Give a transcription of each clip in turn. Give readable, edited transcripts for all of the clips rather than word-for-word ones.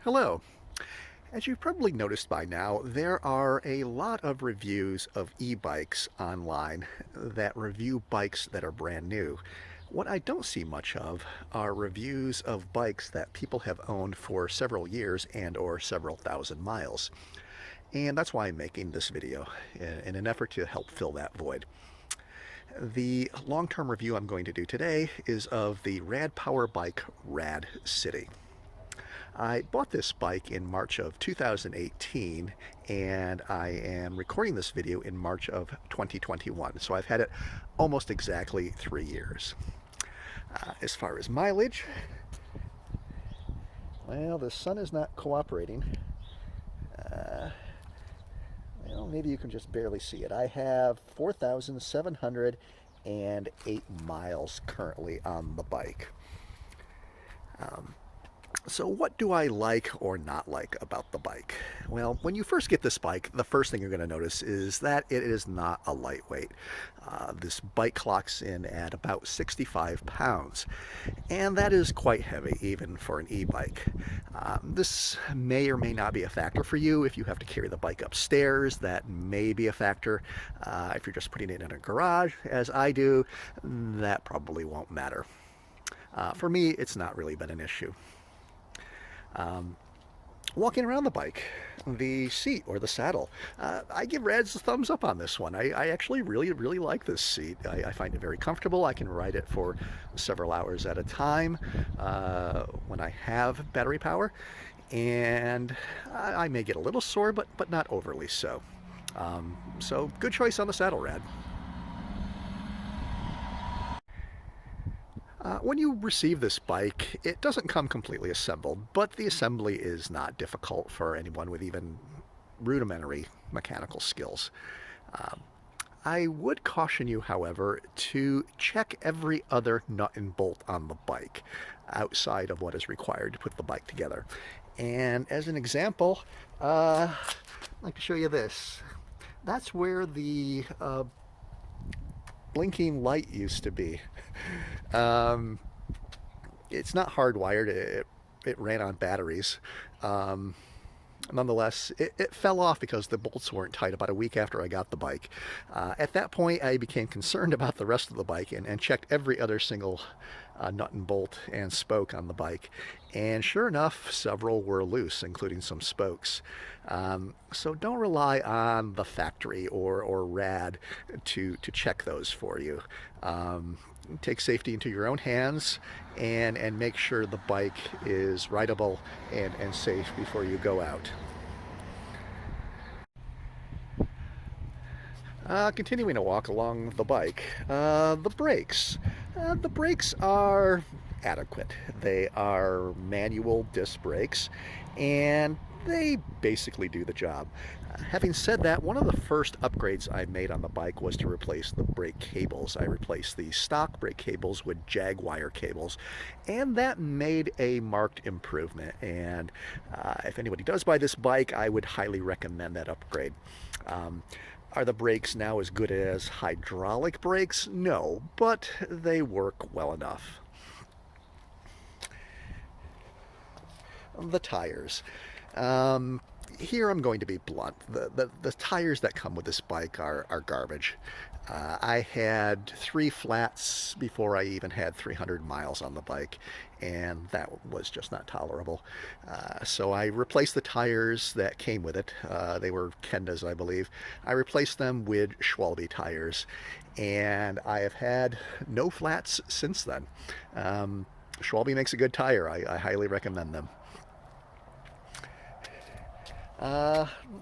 Hello. As you've probably noticed by now, there are a lot of reviews of e-bikes online that review bikes that are brand new. What I don't see much of are reviews of bikes that people have owned for several years and or several thousand miles. And that's why I'm making this video, in an effort to help fill that void. The long-term review I'm going to do today is of the Rad Power Bike RadCity. I bought this bike in March of 2018, and I am recording this video in March of 2021, so I've had it almost exactly 3 years. As far as mileage, well, the sun is not cooperating. Uh, well, maybe you can just barely see it. I have 4,708 miles currently on the bike. So what do I like or not like about the bike? Well, when you first get this bike, the first thing you're going to notice is that it is not a lightweight. This bike clocks in at about 65 pounds, and that is quite heavy even for an e-bike. This may or may not be a factor for you. If you have to carry the bike upstairs, that may be a factor. If you're just putting it in a garage, as I do, that probably won't matter. For me, it's not really been an issue. Walking around the bike, the seat or the saddle, I give Rad's a thumbs up on this one. I actually really like this seat. I find it very comfortable. I can ride it for several hours at a time when I have battery power, and I may get a little sore, but not overly so. So good choice on the saddle, Rad. When you receive this bike, it doesn't come completely assembled, but the assembly is not difficult for anyone with even rudimentary mechanical skills. I would caution you, however, to check every other nut and bolt on the bike outside of what is required to put the bike together. And as an example, I'd like to show you this. That's where the blinking light used to be. Um, it's not hardwired. It ran on batteries. Nonetheless, it fell off because the bolts weren't tight about a week after I got the bike. At that point, I became concerned about the rest of the bike and checked every other single nut and bolt and spoke on the bike. And sure enough, several were loose, including some spokes. So don't rely on the factory or Rad to check those for you. Take safety into your own hands and make sure the bike is rideable and safe before you go out. Continuing to walk along the bike, the brakes. The brakes are adequate. They are manual disc brakes, and they basically do the job. Having said that, one of the first upgrades I made on the bike was to replace the brake cables. I replaced the stock brake cables with Jaguar cables, and that made a marked improvement. And if anybody does buy this bike, I would highly recommend that upgrade. Are the brakes now as good as hydraulic brakes? No, but they work well enough. The tires. Here I'm going to be blunt. The tires that come with this bike are garbage. I had 3 flats before I even had 300 miles on the bike, and that was just not tolerable. So I replaced the tires that came with it. They were Kendas, I believe. I replaced them with Schwalbe tires, and I have had no flats since then. Schwalbe makes a good tire. I highly recommend them.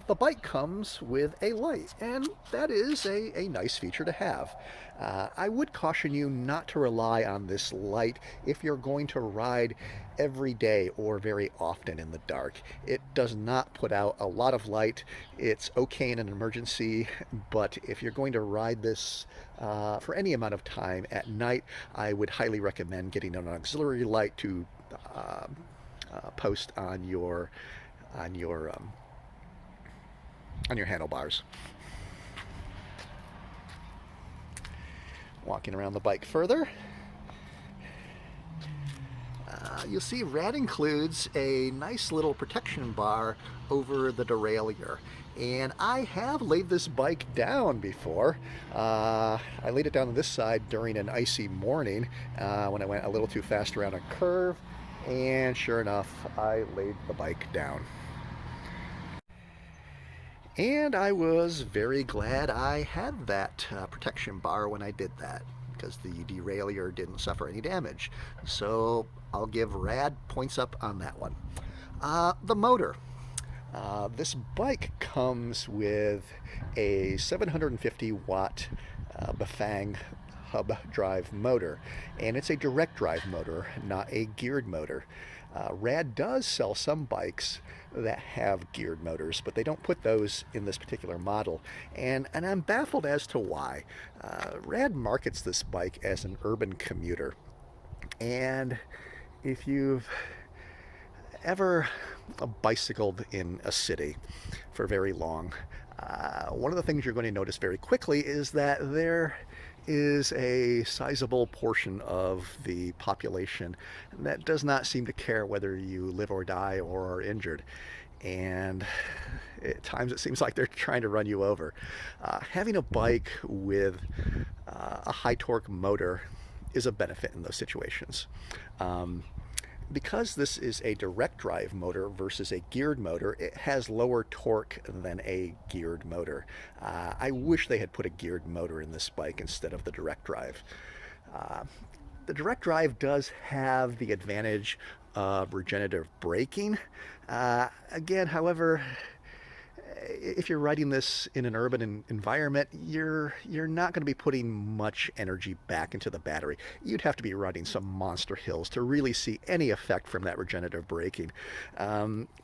The bike comes with a light, and that is a nice feature to have. I would caution you not to rely on this light if you're going to ride every day or very often in the dark. It does not put out a lot of light. It's okay in an emergency, but if you're going to ride this for any amount of time at night, I would highly recommend getting an auxiliary light to post on your handlebars. Walking around the bike further. You'll see Rad includes a nice little protection bar over the derailleur. And I have laid this bike down before. I laid it down on this side during an icy morning when I went a little too fast around a curve. And sure enough, I laid the bike down. And I was very glad I had that protection bar when I did that, because the derailleur didn't suffer any damage. So I'll give Rad points up on that one. The motor. This bike comes with a 750 watt Bafang hub drive motor, and it's a direct drive motor, not a geared motor. Rad does sell some bikes that have geared motors, but they don't put those in this particular model, and I'm baffled as to why. Rad markets this bike as an urban commuter, and if you've ever bicycled in a city for very long, one of the things you're going to notice very quickly is that there is a sizable portion of the population that does not seem to care whether you live or die or are injured. And at times it seems like they're trying to run you over. Having a bike with a high torque motor is a benefit in those situations. Because this is a direct drive motor versus a geared motor, it has lower torque than a geared motor. I wish they had put a geared motor in this bike instead of the direct drive. The direct drive does have the advantage of regenerative braking. Again, however, if you're riding this in an urban environment, you're not going to be putting much energy back into the battery. You'd have to be riding some monster hills to really see any effect from that regenerative braking.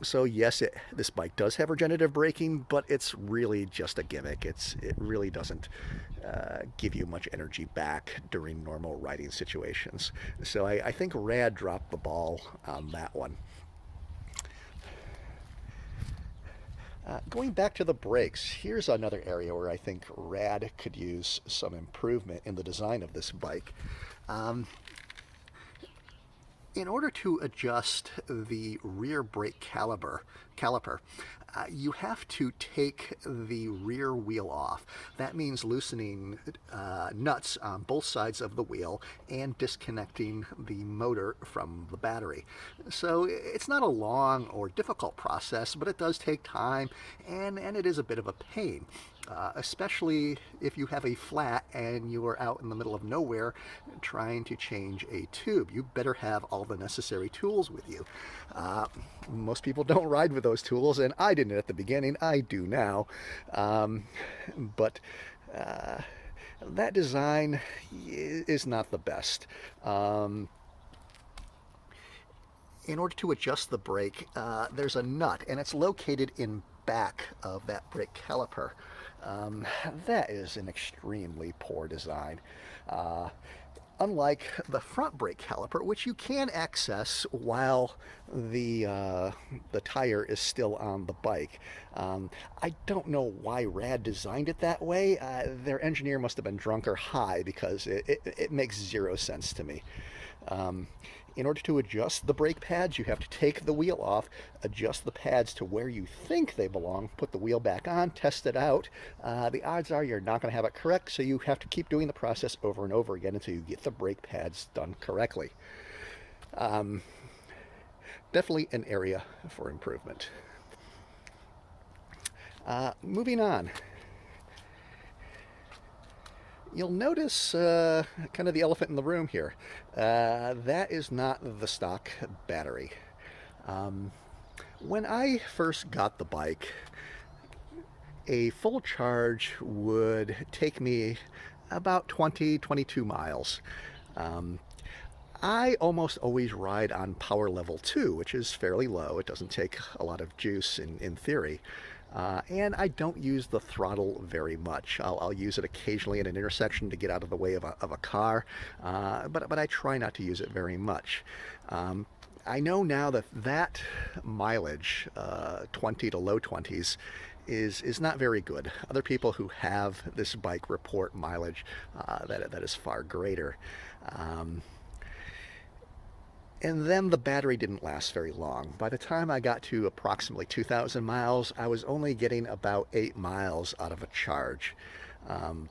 So yes, this bike does have regenerative braking, but it's really just a gimmick. It really doesn't give you much energy back during normal riding situations. So I think Rad dropped the ball on that one. Going back to the brakes, here's another area where I think Rad could use some improvement in the design of this bike. In order to adjust the rear brake caliper, you have to take the rear wheel off. That means loosening nuts on both sides of the wheel and disconnecting the motor from the battery. So it's not a long or difficult process, but it does take time, and it is a bit of a pain. Especially if you have a flat and you are out in the middle of nowhere trying to change a tube. You better have all the necessary tools with you. Most people don't ride with those tools, and I didn't at the beginning. I do now. But that design is not the best. In order to adjust the brake, there's a nut, and it's located in back of that brake caliper. That is an extremely poor design. Unlike the front brake caliper, which you can access while the tire is still on the bike. I don't know why Rad designed it that way. Their engineer must have been drunk or high, because it makes zero sense to me. In order to adjust the brake pads, you have to take the wheel off, adjust the pads to where you think they belong, put the wheel back on, test it out. The odds are you're not going to have it correct, so you have to keep doing the process over and over again until you get the brake pads done correctly. Definitely an area for improvement. Moving on. You'll notice kind of the elephant in the room here. That is not the stock battery. When I first got the bike, a full charge would take me about 22 miles. I almost always ride on power level 2, which is fairly low. It doesn't take a lot of juice in theory. And I don't use the throttle very much. I'll use it occasionally at an intersection to get out of the way of a car, but I try not to use it very much. I know now that mileage, 20 to low 20s, is not very good. Other people who have this bike report mileage that is far greater. And then the battery didn't last very long. By the time I got to approximately 2,000 miles, I was only getting about 8 miles out of a charge. Um,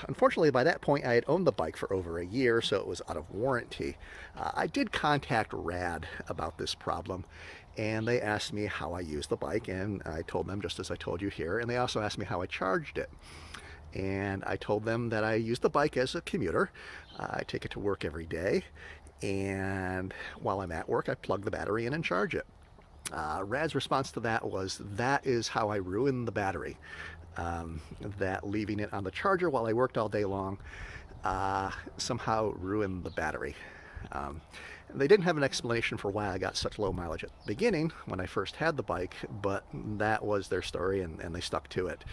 Unfortunately, by that point, I had owned the bike for over a year, so it was out of warranty. I did contact Rad about this problem, and they asked me how I used the bike, and I told them just as I told you here, and they also asked me how I charged it. And I told them that I use the bike as a commuter. I take it to work every day, and while I'm at work, I plug the battery in and charge it. Rad's response to that was, that is how I ruined the battery. That leaving it on the charger while I worked all day long somehow ruined the battery. Um, they didn't have an explanation for why I got such low mileage at the beginning when I first had the bike, but that was their story, and they stuck to it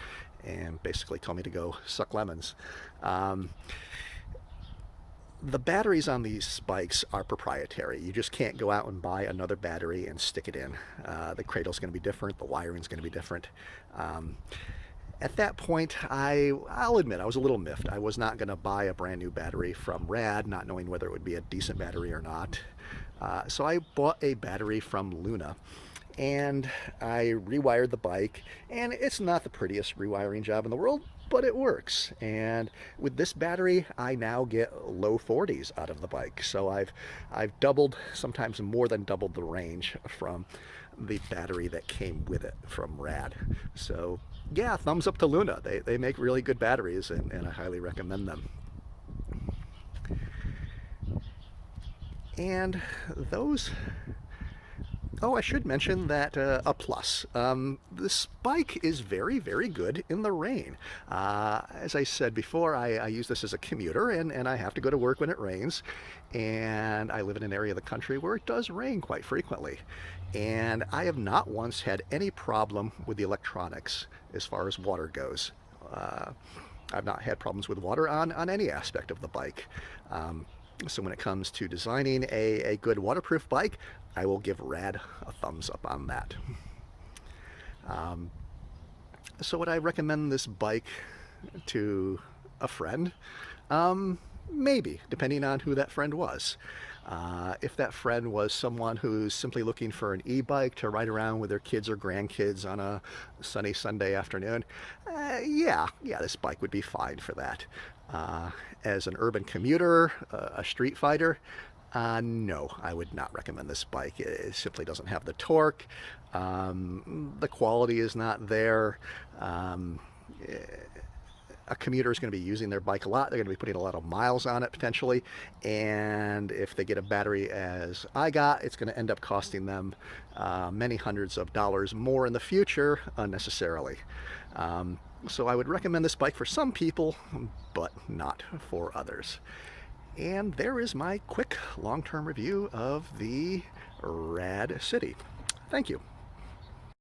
and basically told me to go suck lemons. Um, the batteries on these bikes are proprietary. You just can't go out and buy another battery and stick it in. The cradle's going to be different, the wiring's going to be different. At that point, I'll admit I was a little miffed. I was not going to buy a brand new battery from Rad, not knowing whether it would be a decent battery or not. So I bought a battery from Luna, and I rewired the bike, and it's not the prettiest rewiring job in the world, but it works. And with this battery, I now get low 40s out of the bike. So I've doubled, sometimes more than doubled the range from the battery that came with it from Rad. So yeah, thumbs up to Luna. They make really good batteries, and I highly recommend them. And those, oh, I should mention that a plus. This bike is very, very good in the rain. As I said before, I use this as a commuter, and I have to go to work when it rains. And I live in an area of the country where it does rain quite frequently. And I have not once had any problem with the electronics as far as water goes. I've not had problems with water on any aspect of the bike. So when it comes to designing a good waterproof bike, I will give Rad a thumbs up on that. So would I recommend this bike to a friend? Maybe, depending on who that friend was. If that friend was someone who's simply looking for an e-bike to ride around with their kids or grandkids on a sunny Sunday afternoon, yeah, this bike would be fine for that. As an urban commuter, a street fighter, no, I would not recommend this bike. It simply doesn't have the torque. The quality is not there. A commuter is going to be using their bike a lot. They're going to be putting a lot of miles on it potentially. And if they get a battery as I got, it's going to end up costing them many hundreds of dollars more in the future unnecessarily. So I would recommend this bike for some people, but not for others. And there is my quick long-term review of the RadCity. Thank you.